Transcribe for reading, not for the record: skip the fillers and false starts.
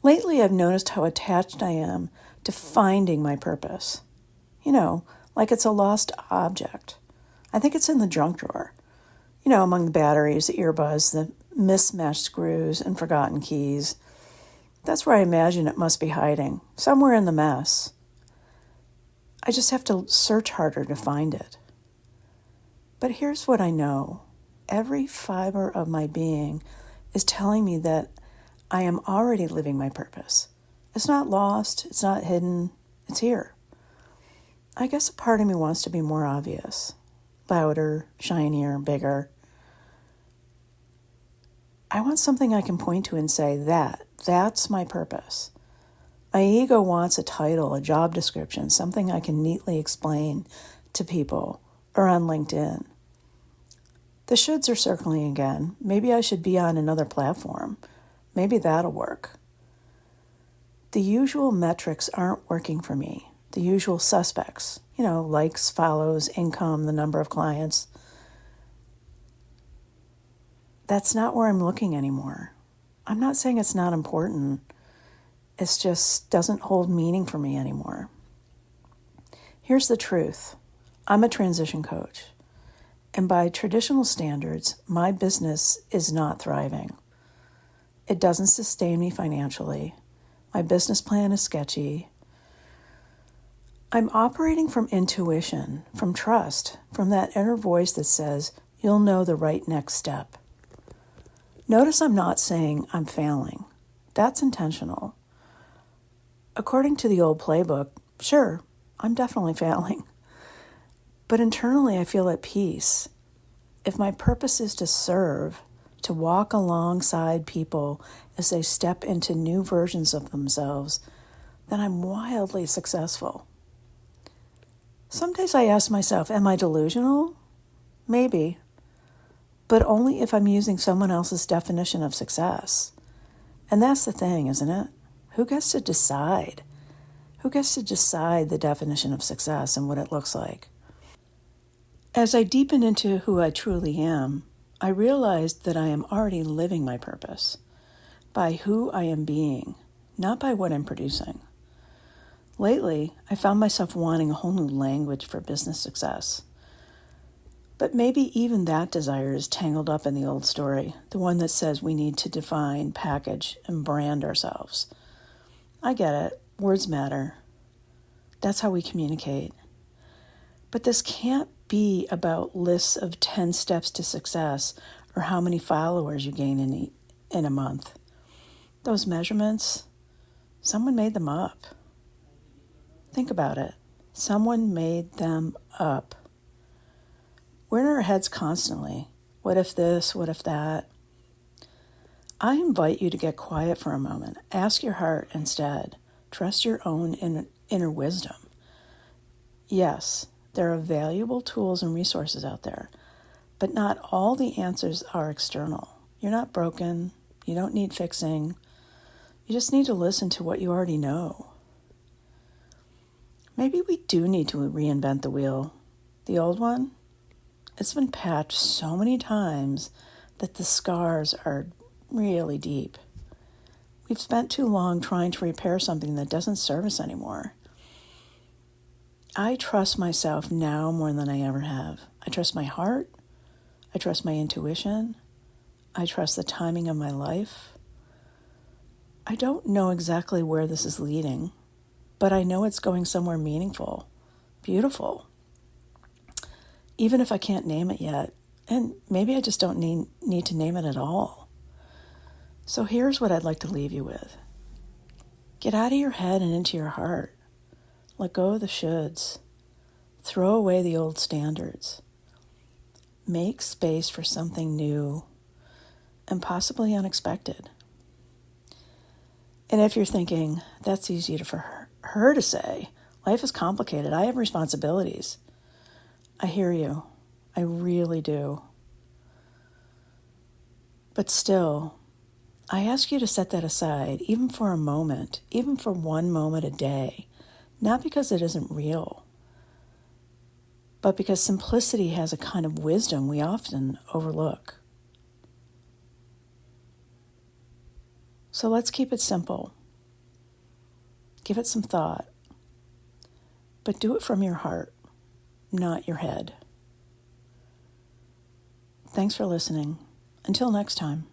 Lately, I've noticed how attached I am to finding my purpose. Like it's a lost object. I think it's in the junk drawer. Among the batteries, the earbuds, the mismatched screws, and forgotten keys. That's where I imagine it must be hiding, somewhere in the mess. I just have to search harder to find it. But here's what I know. Every fiber of my being is telling me that I am already living my purpose. It's not lost, it's not hidden, it's here. I guess a part of me wants to be more obvious, louder, shinier, bigger. I want something I can point to and say, that's my purpose. My ego wants a title, a job description, something I can neatly explain to people or on LinkedIn. The shoulds are circling again. Maybe I should be on another platform. Maybe that'll work. The usual metrics aren't working for me. The usual suspects, likes, follows, income, the number of clients. That's not where I'm looking anymore. I'm not saying it's not important. It just doesn't hold meaning for me anymore. Here's the truth. I'm a transition coach. And by traditional standards, my business is not thriving. It doesn't sustain me financially. My business plan is sketchy. I'm operating from intuition, from trust, from that inner voice that says, you'll know the right next step. Notice I'm not saying I'm failing. That's intentional. According to the old playbook, sure, I'm definitely failing. But internally, I feel at peace. If my purpose is to serve, to walk alongside people as they step into new versions of themselves, then I'm wildly successful. Some days I ask myself, am I delusional? Maybe. But only if I'm using someone else's definition of success. And that's the thing, isn't it? Who gets to decide? Who gets to decide the definition of success and what it looks like? As I deepen into who I truly am, I realized that I am already living my purpose by who I am being, not by what I'm producing. Lately, I found myself wanting a whole new language for business success. But maybe even that desire is tangled up in the old story, the one that says we need to define, package, and brand ourselves. I get it. Words matter. That's how we communicate. But this can't be about lists of 10 steps to success or how many followers you gain in a month. Those measurements, someone made them up. Think about it. Someone made them up. We're in our heads constantly. What if this? What if that? I invite you to get quiet for a moment. Ask your heart instead. Trust your own inner wisdom. Yes, there are valuable tools and resources out there, but not all the answers are external. You're not broken. You don't need fixing. You just need to listen to what you already know. Maybe we do need to reinvent the wheel. The old one? It's been patched so many times that the scars are really deep. We've spent too long trying to repair something that doesn't serve us anymore. I trust myself now more than I ever have. I trust my heart. I trust my intuition. I trust the timing of my life. I don't know exactly where this is leading, but I know it's going somewhere meaningful, beautiful. Even if I can't name it yet, and maybe I just don't need to name it at all. So here's what I'd like to leave you with. Get out of your head and into your heart. Let go of the shoulds. Throw away the old standards. Make space for something new and possibly unexpected. And if you're thinking, that's easy for her to say, life is complicated, I have responsibilities. I hear you. I really do. But still, I ask you to set that aside, even for a moment, even for 1 moment a day, not because it isn't real, but because simplicity has a kind of wisdom we often overlook. So let's keep it simple. Give it some thought. But do it from your heart, not your head. Thanks for listening. Until next time.